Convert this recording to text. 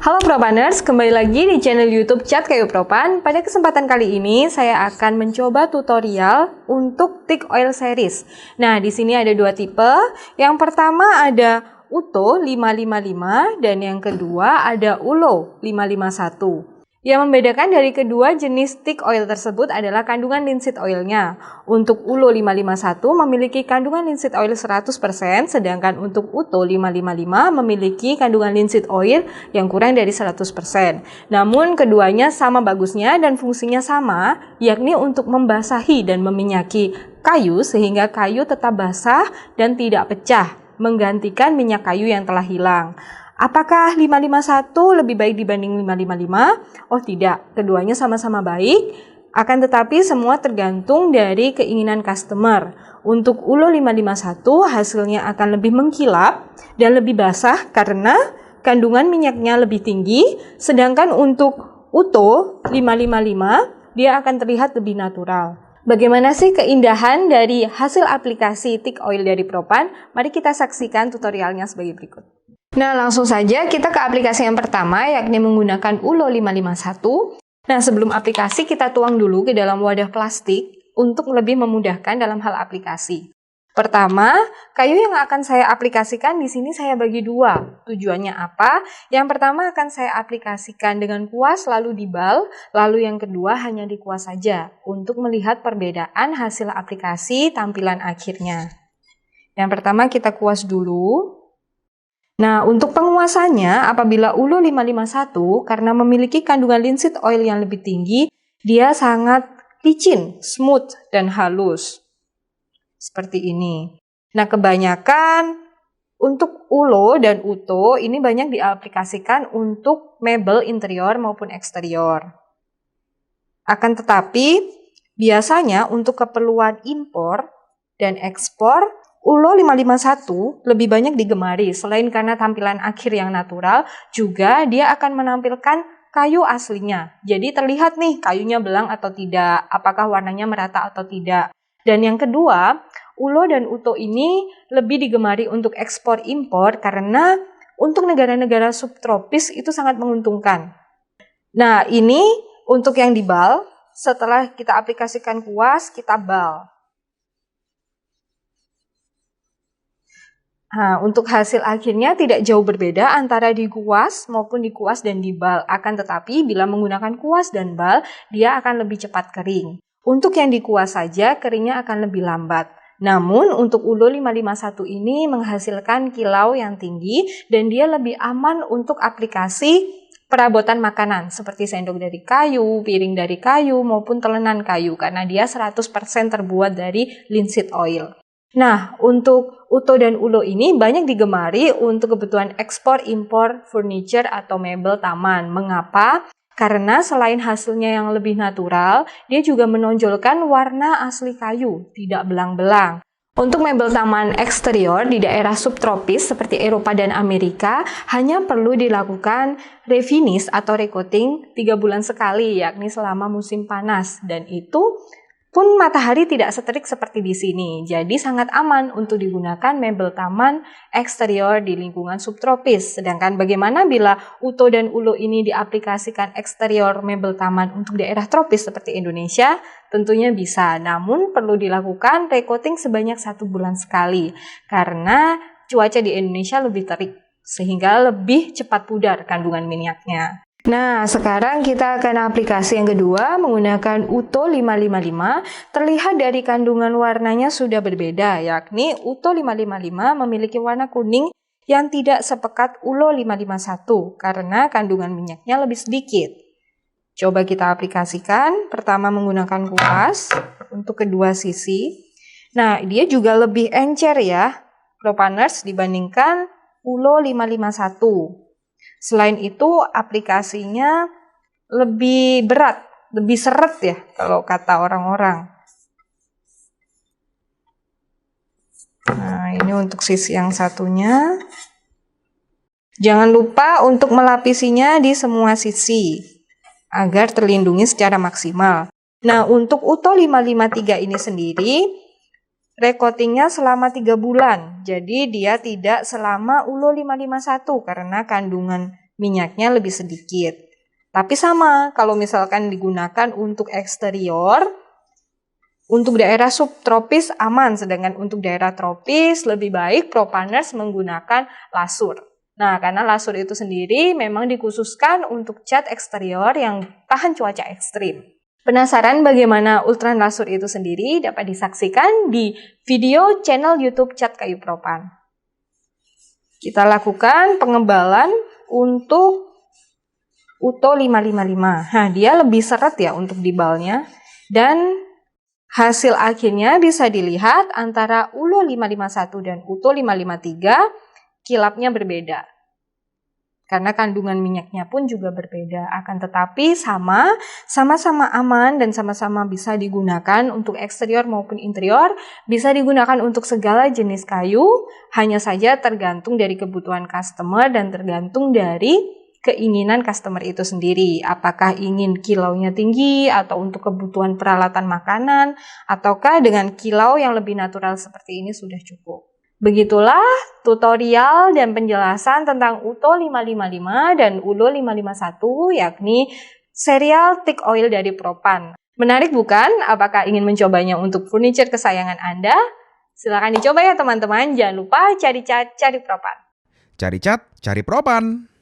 Halo Propaners, kembali lagi di channel YouTube Chat Kayu Propan. Pada kesempatan kali ini saya akan mencoba tutorial untuk thick oil series. Nah, di sini ada dua tipe. Yang pertama ada Uto 555 dan yang kedua ada Ulo 551. Yang membedakan dari kedua jenis thick oil tersebut adalah kandungan linseed oilnya. Untuk Ulo 551 memiliki kandungan linseed oil 100%, sedangkan untuk Uto 555 memiliki kandungan linseed oil yang kurang dari 100%. Namun keduanya sama bagusnya dan fungsinya sama, yakni untuk membasahi dan meminyaki kayu sehingga kayu tetap basah dan tidak pecah, menggantikan minyak kayu yang telah hilang. Apakah 551 lebih baik dibanding 555? Oh tidak, keduanya sama-sama baik. Akan tetapi semua tergantung dari keinginan customer. Untuk Ulo 551 hasilnya akan lebih mengkilap dan lebih basah karena kandungan minyaknya lebih tinggi. Sedangkan untuk Uto 555 dia akan terlihat lebih natural. Bagaimana sih keindahan dari hasil aplikasi thick oil dari Propan? Mari kita saksikan tutorialnya sebagai berikut. Nah, langsung saja kita ke aplikasi yang pertama, yakni menggunakan Ulo 551. Nah, sebelum aplikasi kita tuang dulu ke dalam wadah plastik untuk lebih memudahkan dalam hal aplikasi. Pertama, kayu yang akan saya aplikasikan di sini saya bagi dua. Tujuannya apa? Yang pertama akan saya aplikasikan dengan kuas lalu dibal, lalu yang kedua hanya dikuas saja untuk melihat perbedaan hasil aplikasi tampilan akhirnya. Yang pertama kita kuas dulu. Nah, untuk penguasannya, apabila Ulo 551 karena memiliki kandungan linseed oil yang lebih tinggi, dia sangat licin, smooth, dan halus. Seperti ini. Nah, kebanyakan untuk Ulo dan Uto ini banyak diaplikasikan untuk mebel interior maupun eksterior. Akan tetapi, biasanya untuk keperluan impor dan ekspor, Ulo 551 lebih banyak digemari. Selain karena tampilan akhir yang natural, juga dia akan menampilkan kayu aslinya. Jadi terlihat nih kayunya belang atau tidak, apakah warnanya merata atau tidak. Dan yang kedua, Ulo dan Uto ini lebih digemari untuk ekspor impor karena untuk negara-negara subtropis itu sangat menguntungkan. Nah, ini untuk yang dibal, setelah kita aplikasikan kuas, kita bal. Nah, untuk hasil akhirnya tidak jauh berbeda antara dikuas maupun dikuas dan dibal. Akan tetapi bila menggunakan kuas dan bal, dia akan lebih cepat kering. Untuk yang dikuas saja, keringnya akan lebih lambat. Namun untuk Ulo 551 ini menghasilkan kilau yang tinggi dan dia lebih aman untuk aplikasi perabotan makanan seperti sendok dari kayu, piring dari kayu maupun telenan kayu karena dia 100% terbuat dari linseed oil. Nah, untuk Uto dan Ulo ini banyak digemari untuk kebutuhan ekspor impor furniture atau mebel taman. Mengapa? Karena selain hasilnya yang lebih natural, dia juga menonjolkan warna asli kayu, tidak belang-belang. Untuk mebel taman eksterior di daerah subtropis seperti Eropa dan Amerika, hanya perlu dilakukan refinish atau recoating 3 bulan sekali, yakni selama musim panas. Dan itu pun matahari tidak seterik seperti di sini, jadi sangat aman untuk digunakan mebel taman eksterior di lingkungan subtropis. Sedangkan bagaimana bila Uto dan Ulo ini diaplikasikan eksterior mebel taman untuk daerah tropis seperti Indonesia? Tentunya bisa, namun perlu dilakukan recoating sebanyak 1 bulan sekali, karena cuaca di Indonesia lebih terik, sehingga lebih cepat pudar kandungan minyaknya. Nah, sekarang kita akan aplikasi yang kedua menggunakan Uto 555. Terlihat dari kandungan warnanya sudah berbeda, yakni Uto 555 memiliki warna kuning yang tidak sepekat Ulo 551 karena kandungan minyaknya lebih sedikit. Coba kita aplikasikan, pertama menggunakan kuas untuk kedua sisi. Nah, dia juga lebih encer ya, Propaners, dibandingkan Ulo 551. Selain itu aplikasinya lebih berat, lebih seret ya kalau kata orang-orang. Nah, ini untuk sisi yang satunya. Jangan lupa untuk melapisinya di semua sisi agar terlindungi secara maksimal. Nah, untuk Uto 553 ini sendiri recoatingnya selama 3 bulan, jadi dia tidak selama Ulo 551 karena kandungan minyaknya lebih sedikit. Tapi sama, kalau misalkan digunakan untuk eksterior, untuk daerah subtropis aman, sedangkan untuk daerah tropis lebih baik propaners menggunakan lasur. Nah, karena lasur itu sendiri memang dikhususkan untuk cat eksterior yang tahan cuaca ekstrim. Penasaran bagaimana ultran lasur itu sendiri? Dapat disaksikan di video channel YouTube Cat Kayu Propan. Kita lakukan pengebalan untuk UTO 555. Nah, dia lebih seret ya untuk dibalnya. Dan hasil akhirnya bisa dilihat antara ULO 551 dan UTO 553 kilapnya berbeda. Karena kandungan minyaknya pun juga berbeda. Akan tetapi sama-sama aman dan sama-sama bisa digunakan untuk eksterior maupun interior. Bisa digunakan untuk segala jenis kayu. Hanya saja tergantung dari kebutuhan customer dan tergantung dari keinginan customer itu sendiri. Apakah ingin kilaunya tinggi atau untuk kebutuhan peralatan makanan, ataukah dengan kilau yang lebih natural seperti ini sudah cukup. Begitulah tutorial dan penjelasan tentang UTO 555 dan ULO 551, yakni serial thick oil dari Propan. Menarik bukan? Apakah ingin mencobanya untuk furniture kesayangan Anda? Silakan dicoba ya teman-teman. Jangan lupa cari cat, cari Propan. Cari cat, cari Propan.